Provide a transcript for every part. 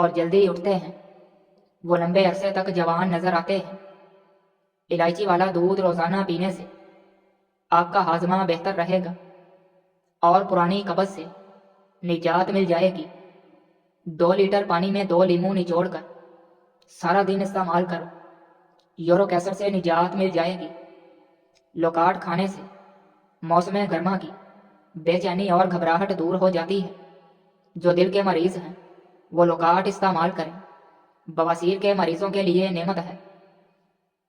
اور جلدی اٹھتے ہیں، وہ لمبے عرصے تک جوان نظر آتے ہیں۔ الائچی والا دودھ روزانہ پینے سے آپ کا ہاضمہ بہتر رہے گا اور پرانی قبض سے نجات مل جائے گی۔ 2 لیٹر پانی میں 2 لیموں نچوڑ کر سارا دن استعمال کرو، یورک ایسڈ سے نجات مل جائے گی۔ لوکاٹ کھانے سے موسم گرما کی بے چینی اور گھبراہٹ دور ہو جاتی ہے۔ جو دل کے مریض ہیں وہ لوکاٹ استعمال کریں، بواسیر کے مریضوں کے لیے نعمت ہے۔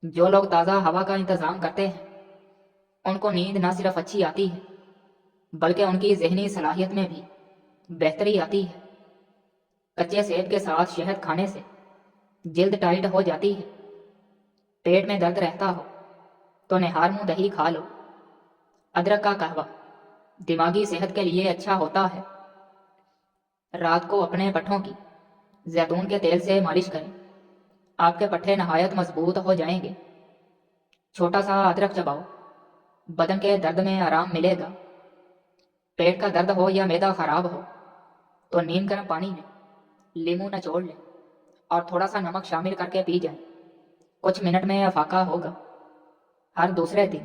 جو لوگ تازہ ہوا کا انتظام کرتے ہیں ان کو نیند نہ صرف اچھی آتی ہے بلکہ ان کی ذہنی صلاحیت میں بھی بہتری آتی ہے۔ کچے سیب کے ساتھ شہد کھانے سے جلد ٹائٹ ہو جاتی ہے۔ پیٹ میں درد رہتا ہو تو نہار منہ دہی کھا لو۔ ادرک کا قہوہ دماغی صحت کے لیے اچھا ہوتا ہے۔ رات کو اپنے پٹھوں کی زیتون کے تیل سے مالش کریں، آپ کے پٹھے نہایت مضبوط ہو جائیں گے۔ چھوٹا سا ادرک چباؤ، بدن کے درد میں آرام ملے گا۔ پیٹ کا درد ہو یا معدہ خراب ہو تو نیم گرم پانی میں لیموں نچوڑ لیں اور تھوڑا سا نمک شامل کر کے پی جائیں، کچھ منٹ میں افاقہ ہوگا۔ ہر دوسرے دن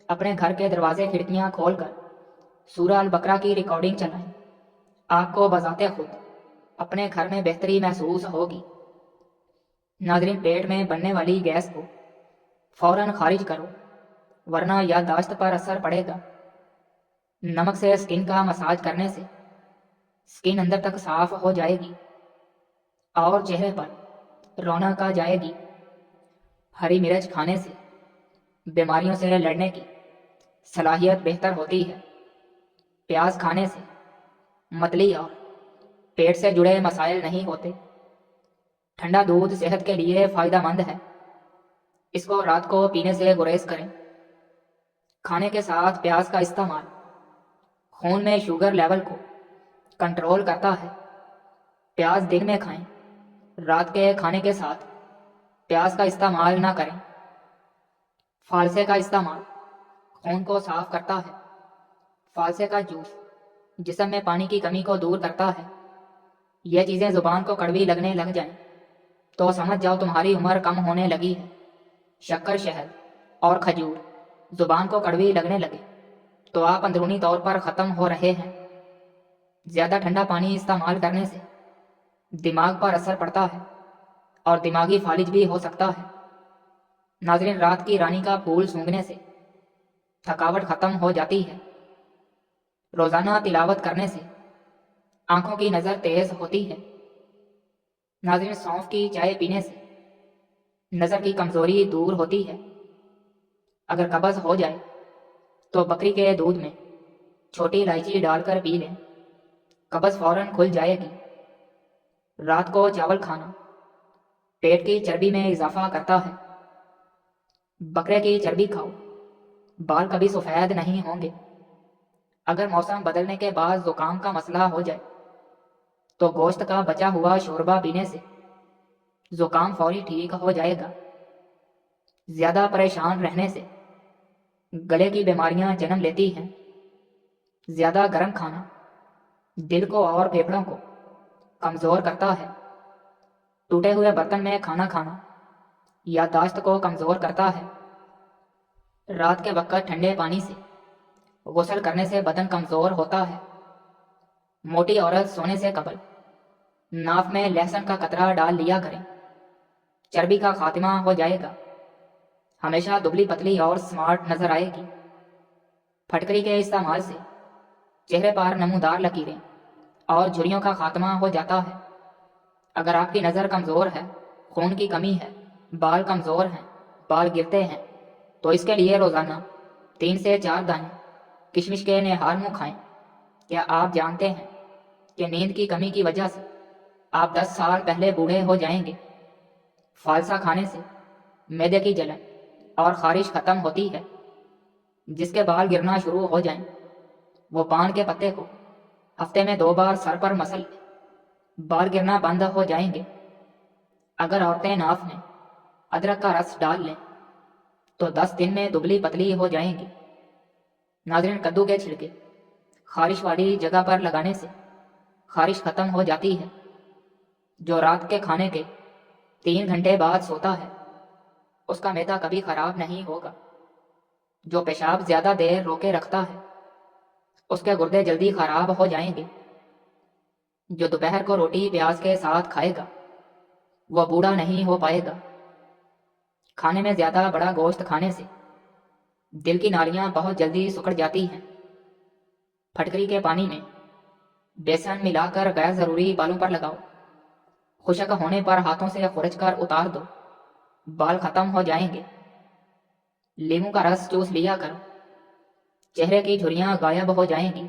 اپنے گھر کے دروازے کھڑکیاں کھول کر سورہ البقرہ کی ریکارڈنگ چلائیں، آپ کو بذات خود اپنے گھر میں بہتری محسوس ہوگی۔ ناظرین، پیٹ میں بننے والی گیس کو فوراً خارج کرو ورنہ یادداشت پر اثر پڑے گا۔ نمک سے سکن کا مساج کرنے سے سکن اندر تک صاف ہو جائے گی اور چہرے پر رونق آ جائے گی۔ ہری مرچ کھانے سے بیماریوں سے لڑنے کی صلاحیت بہتر ہوتی ہے۔ پیاز کھانے سے متلی اور پیٹ سے جڑے مسائل نہیں ہوتے۔ ٹھنڈا دودھ صحت کے لیے فائدہ مند ہے، اس کو رات کو پینے سے گریز کریں۔ کھانے کے ساتھ پیاز کا استعمال خون میں شوگر لیول کو کنٹرول کرتا ہے۔ پیاز دن میں کھائیں، رات کے کھانے کے ساتھ پیاز کا استعمال نہ کریں۔ فالسے کا استعمال خون کو صاف کرتا ہے۔ فالسے کا جوس جسم میں پانی کی کمی کو دور کرتا ہے۔ یہ چیزیں زبان کو کڑوی لگنے لگ جائیں تو سمجھ جاؤ تمہاری عمر کم ہونے لگی ہے۔ شکر، شہد اور کھجور زبان کو کڑوی لگنے لگے تو آپ اندرونی طور پر ختم ہو رہے ہیں۔ زیادہ ٹھنڈا پانی استعمال کرنے سے دماغ پر اثر پڑتا ہے اور دماغی فالج بھی ہو سکتا ہے۔ ناظرین، رات کی رانی کا پھول سونگھنے سے تھکاوٹ ختم ہو جاتی ہے۔ روزانہ تلاوت کرنے سے آنکھوں کی نظر تیز ہوتی ہے۔ ناظرین، سونف کی چائے پینے سے نظر کی کمزوری دور ہوتی ہے۔ اگر قبض ہو جائے تو بکری کے دودھ میں چھوٹی الائچی ڈال کر پی لیں، قبض فوراً کھل جائے گی۔ رات کو چاول کھانا پیٹ کی چربی میں اضافہ کرتا ہے۔ بکرے کی چربی کھاؤ، بال کبھی سفید نہیں ہوں گے۔ اگر موسم بدلنے کے بعد زکام کا مسئلہ ہو جائے تو گوشت کا بچا ہوا شوربہ پینے سے زکام فوری ٹھیک ہو جائے گا۔ زیادہ پریشان رہنے سے گلے کی بیماریاں جنم لیتی ہیں۔ زیادہ گرم کھانا دل کو اور پھیپھڑوں کو کمزور کرتا ہے۔ ٹوٹے ہوئے برتن میں کھانا کھانا یادداشت کو کمزور کرتا ہے۔ رات کے وقت ٹھنڈے پانی سے غسل کرنے سے بدن کمزور ہوتا ہے۔ موٹی عورت سونے سے قبل ناف میں لہسن کا قطرہ ڈال لیا کریں، چربی کا خاتمہ ہو جائے گا۔ ہمیشہ دبلی پتلی اور سمارٹ نظر آئے گی۔ پھٹکری کے استعمال سے چہرے پر نمودار لکیریں اور جھریوں کا خاتمہ ہو جاتا ہے۔ اگر آپ کی نظر کمزور ہے، خون کی کمی ہے، بال کمزور ہیں، بال گرتے ہیں تو اس کے لیے روزانہ 3 سے 4 دانے کشمش کے نہار منہ کھائیں۔ کیا آپ جانتے ہیں کہ نیند کی کمی کی وجہ سے آپ 10 سال پہلے بوڑھے ہو جائیں گے؟ فالسا کھانے سے معدے کی جلن اور خارش ختم ہوتی ہے۔ جس کے بال گرنا شروع ہو جائیں وہ پان کے پتے کو ہفتے میں 2 بار سر پر مسل لیں، بال گرنا بند ہو جائیں گے۔ اگر عورتیں ناف میں ادرک کا رس ڈال لیں تو 10 دن میں دبلی پتلی ہو جائیں گی۔ ناظرین، کدو کے چھلکے خارش والی جگہ پر لگانے سے خارش ختم ہو جاتی ہے۔ جو رات کے کھانے کے 3 گھنٹے بعد سوتا ہے اس کا معدہ کبھی خراب نہیں ہوگا۔ جو پیشاب زیادہ دیر روکے رکھتا ہے اس کے گردے جلدی خراب ہو جائیں گے۔ جو دوپہر کو روٹی پیاز کے ساتھ کھائے گا وہ بوڑھا نہیں ہو پائے گا۔ کھانے میں زیادہ بڑا گوشت کھانے سے دل کی نالیاں بہت جلدی سکڑ جاتی ہیں۔ پھٹکری کے پانی میں بیسن ملا کر غیر ضروری بالوں پر لگاؤ، خشک ہونے پر ہاتھوں سے خرچ کر اتار دو، بال ختم ہو جائیں گے۔ لیموں کا رس چوس لیا کرو، چہرے کی جھریاں غائب ہو جائیں گی۔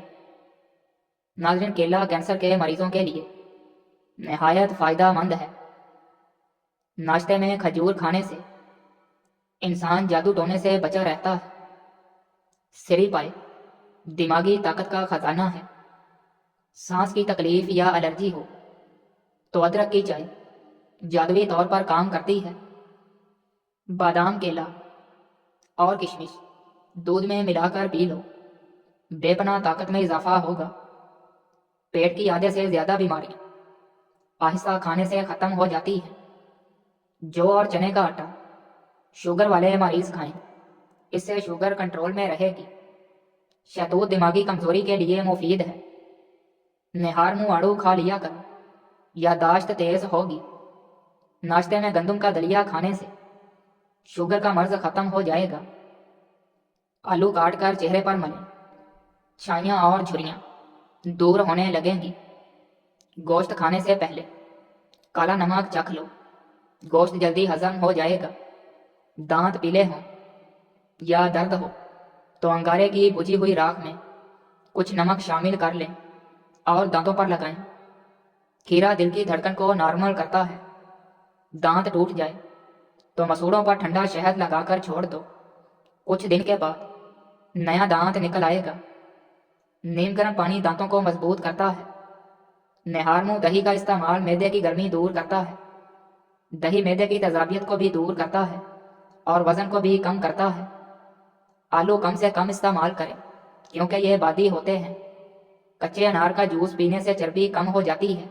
ناظرین، کیلا کینسر کے مریضوں کے لیے نہایت فائدہ مند ہے۔ ناشتے میں کھجور کھانے سے انسان جادو ٹونے سے بچا رہتا ہے۔ سری پائے دماغی طاقت کا خزانہ ہے۔ سانس کی تکلیف یا الرجی ہو تو ادرک کی چائے جادوئی طور پر کام کرتی ہے۔ بادام، کیلا اور کشمش دودھ میں ملا کر پی لو، بے پناہ طاقت میں اضافہ ہوگا۔ پیٹ کی آدھے سے زیادہ بیماریاں آہستہ کھانے سے ختم ہو جاتی ہیں۔ جو اور چنے کا آٹا شوگر والے مریض کھائیں، اس سے شوگر کنٹرول میں رہے گی۔ شہتوت دماغی کمزوری کے لیے مفید ہے۔ نہار منہ آڑو کھا لیا کرو، یادداشت تیز ہوگی۔ ناشتے میں گندم کا دلیا کھانے سے شوگر کا مرض ختم ہو جائے گا۔ آلو کاٹ کر چہرے پر ملیں، چھائیاں اور جھریاں دور ہونے لگیں گی۔ گوشت کھانے سے پہلے کالا نمک چکھ لو، گوشت جلدی ہضم ہو جائے گا۔ دانت پیلے ہوں یا درد ہو تو انگارے کی بجھی ہوئی راکھ میں کچھ نمک شامل کر لیں اور دانتوں پر لگائیں۔ کھیرا دل کی دھڑکن کو نارمل کرتا ہے۔ دانت ٹوٹ جائے تو مسوڑوں پر ٹھنڈا شہد لگا کر چھوڑ دو، کچھ دن کے بعد نیا دانت نکل آئے گا۔ نیم گرم پانی دانتوں کو مضبوط کرتا ہے۔ نہار منہ دہی کا استعمال معدے کی گرمی دور کرتا ہے۔ دہی معدے کی تیزابیت کو بھی دور کرتا ہے اور وزن کو بھی کم کرتا ہے۔ آلو کم سے کم استعمال کریں کیونکہ یہ بادی ہوتے ہیں۔ کچے انار کا جوس پینے سے چربی کم ہو جاتی ہے۔